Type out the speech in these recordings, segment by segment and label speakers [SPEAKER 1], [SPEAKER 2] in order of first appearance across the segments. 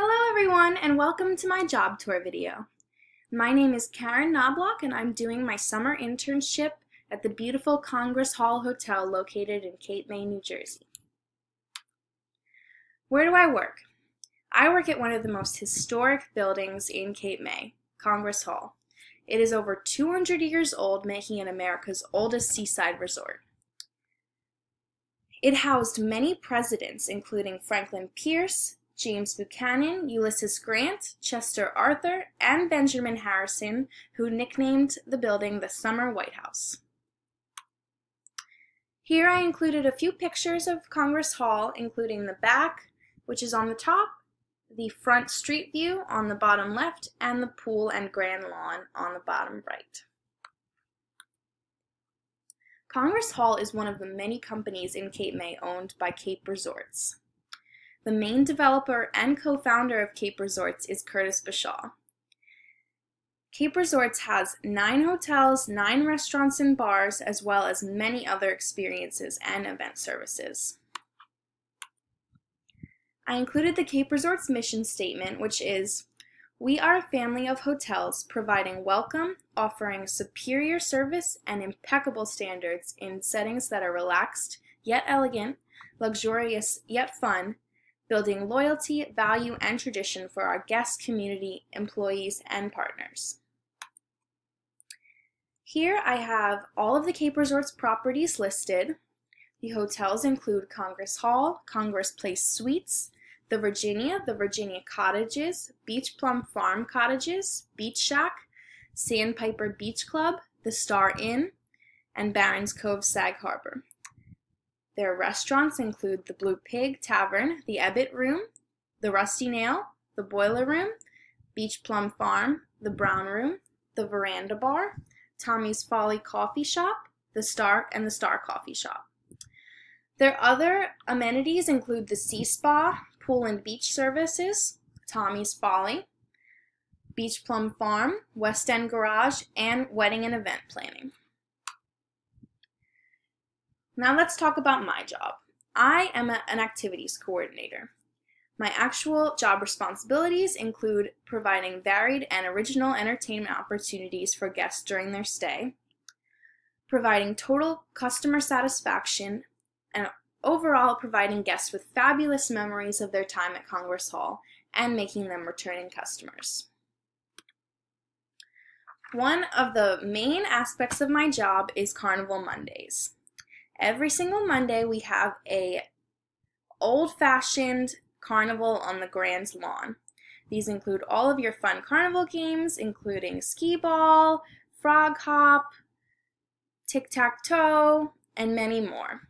[SPEAKER 1] Hello everyone and welcome to my job tour video. My name is Karen Knobloch and I'm doing my summer internship at the beautiful Congress Hall Hotel located in Cape May, New Jersey. Where do I work? I work at one of the most historic buildings in Cape May, Congress Hall. It is over 200 years old, making it America's oldest seaside resort. It housed many presidents, including Franklin Pierce, James Buchanan, Ulysses Grant, Chester Arthur, and Benjamin Harrison, who nicknamed the building the Summer White House. Here I included a few pictures of Congress Hall, including the back, which is on the top, the front street view on the bottom left, and the pool and grand lawn on the bottom right. Congress Hall is one of the many companies in Cape May owned by Cape Resorts. The main developer and co-founder of Cape Resorts is Curtis Bashaw. Cape Resorts has 9 hotels, 9 restaurants and bars, as well as many other experiences and event services. I included the Cape Resorts mission statement, which is, "We are a family of hotels providing welcome, offering superior service and impeccable standards in settings that are relaxed yet elegant, luxurious yet fun, building loyalty, value, and tradition for our guests, community, employees, and partners." Here I have all of the Cape Resorts properties listed. The hotels include Congress Hall, Congress Place Suites, the Virginia Cottages, Beach Plum Farm Cottages, Beach Shack, Sandpiper Beach Club, the Star Inn, and Barron's Cove Sag Harbor. Their restaurants include the Blue Pig Tavern, the Ebbett Room, the Rusty Nail, the Boiler Room, Beach Plum Farm, the Brown Room, the Veranda Bar, Tommy's Folly Coffee Shop, the Star Coffee Shop. Their other amenities include the Sea Spa, Pool and Beach Services, Tommy's Folly, Beach Plum Farm, West End Garage, and Wedding and Event Planning. Now let's talk about my job. I am an activities coordinator. My actual job responsibilities include providing varied and original entertainment opportunities for guests during their stay, providing total customer satisfaction, and overall providing guests with fabulous memories of their time at Congress Hall and making them returning customers. One of the main aspects of my job is Carnival Mondays. Every single Monday we have a old-fashioned carnival on the Grand Lawn. These include all of your fun carnival games, including skee ball, frog hop, tic-tac-toe, and many more.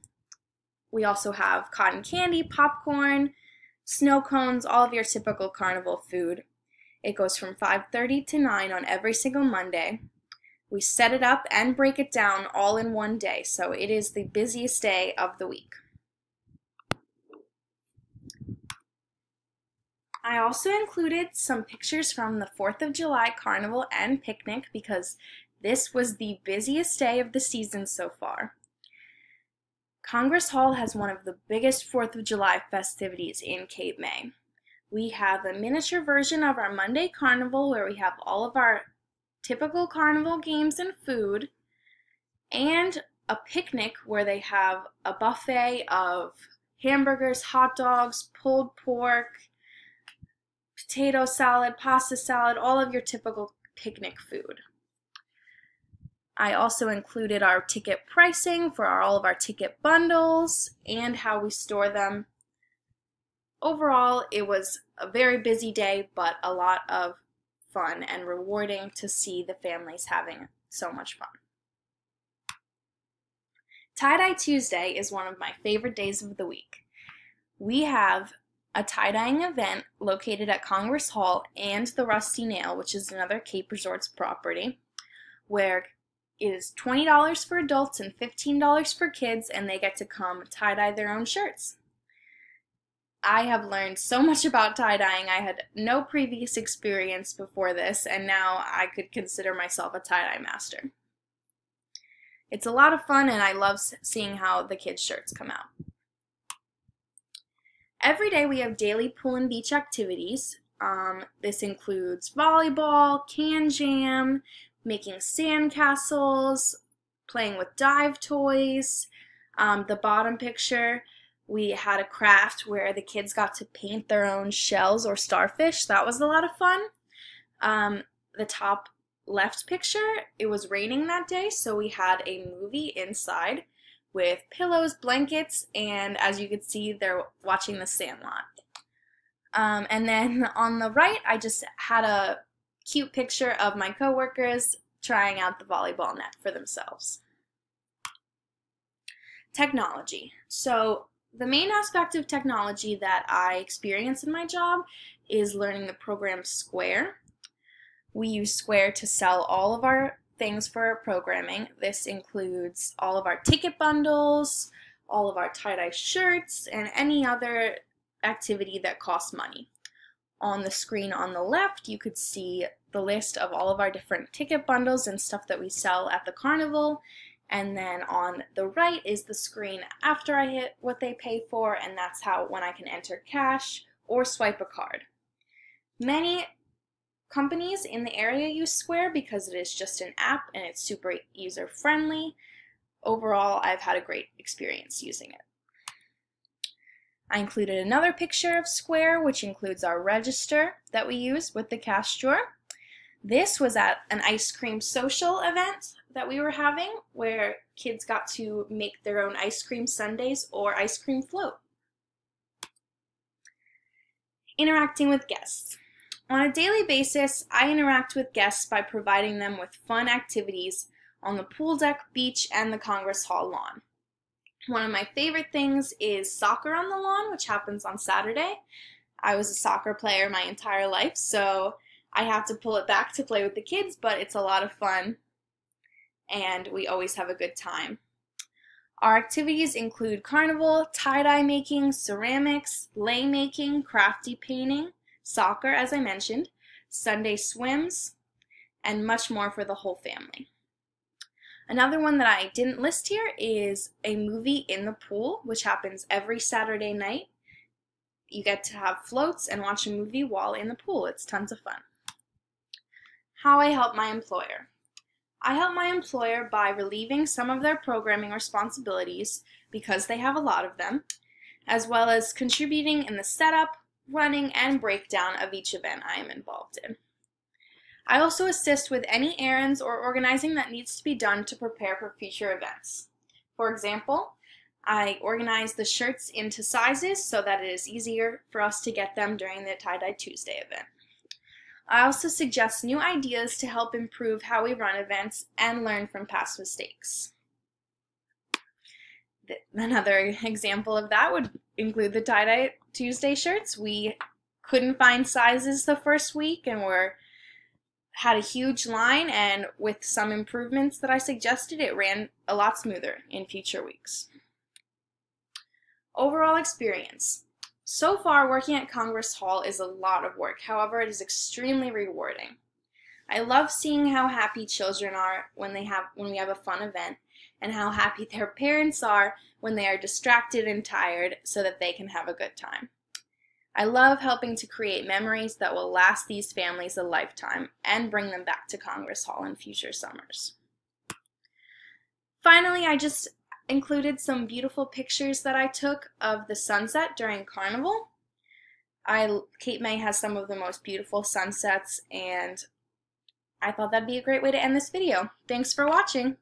[SPEAKER 1] We also have cotton candy, popcorn, snow cones, all of your typical carnival food. It goes from 5:30 to 9 on every single Monday. We set it up and break it down all in one day, so it is the busiest day of the week. I also included some pictures from the 4th of July Carnival and picnic because this was the busiest day of the season so far. Congress Hall has one of the biggest 4th of July festivities in Cape May. We have a miniature version of our Monday Carnival where we have all of our typical carnival games and food, and a picnic where they have a buffet of hamburgers, hot dogs, pulled pork, potato salad, pasta salad, all of your typical picnic food. I also included our ticket pricing for all of our ticket bundles and how we store them. Overall, it was a very busy day, but a lot of fun and rewarding to see the families having so much fun. Tie-Dye Tuesday is one of my favorite days of the week. We have a tie-dyeing event located at Congress Hall and the Rusty Nail, which is another Cape Resorts property, where it is $20 for adults and $15 for kids, and they get to come tie-dye their own shirts. I have learned so much about tie-dyeing. I had no previous experience before this, and now I could consider myself a tie-dye master. It's a lot of fun, and I love seeing how the kids' shirts come out. Every day we have daily pool and beach activities. This includes volleyball, can jam, making sandcastles, playing with dive toys. The bottom picture, we had a craft where the kids got to paint their own shells or starfish. That was a lot of fun. The top left picture, it was raining that day, so we had a movie inside with pillows, blankets, and as you can see, they're watching The Sandlot. And then on the right, I just had a cute picture of my coworkers trying out the volleyball net for themselves. Technology. So the main aspect of technology that I experience in my job is learning the program Square. We use Square to sell all of our things for our programming. This includes all of our ticket bundles, all of our tie-dye shirts, and any other activity that costs money. On the screen on the left, you could see the list of all of our different ticket bundles and stuff that we sell at the carnival. And then on the right is the screen after I hit what they pay for, and that's when I can enter cash or swipe a card. Many companies in the area use Square because it is just an app and it's super user-friendly. Overall, I've had a great experience using it. I included another picture of Square, which includes our register that we use with the cash drawer. This was at an ice cream social event that we were having where kids got to make their own ice cream sundaes or ice cream float. Interacting with guests. On a daily basis, I interact with guests by providing them with fun activities on the pool deck, beach, and the Congress Hall lawn. One of my favorite things is soccer on the lawn, which happens on Saturday. I was a soccer player my entire life, so I have to pull it back to play with the kids, but it's a lot of fun, and we always have a good time. Our activities include carnival, tie-dye making, ceramics, lei making, crafty painting, soccer, as I mentioned, Sunday swims, and much more for the whole family. Another one that I didn't list here is a movie in the pool, which happens every Saturday night. You get to have floats and watch a movie while in the pool. It's tons of fun. How I help my employer. I help my employer by relieving some of their programming responsibilities, because they have a lot of them, as well as contributing in the setup, running, and breakdown of each event I am involved in. I also assist with any errands or organizing that needs to be done to prepare for future events. For example, I organize the shirts into sizes so that it is easier for us to get them during the Tie-Dye Tuesday event. I also suggest new ideas to help improve how we run events and learn from past mistakes. Another example of that would include the Tie-Dye Tuesday shirts. We couldn't find sizes the first week and had a huge line, and with some improvements that I suggested, it ran a lot smoother in future weeks. Overall experience. So far, working at Congress Hall is a lot of work. However, it is extremely rewarding. I love seeing how happy children are when we have a fun event, and how happy their parents are when they are distracted and tired so that they can have a good time. I love helping to create memories that will last these families a lifetime and bring them back to Congress Hall in future summers. Finally, I just included some beautiful pictures that I took of the sunset during Carnival. Cape May has some of the most beautiful sunsets, and I thought that'd be a great way to end this video. Thanks for watching!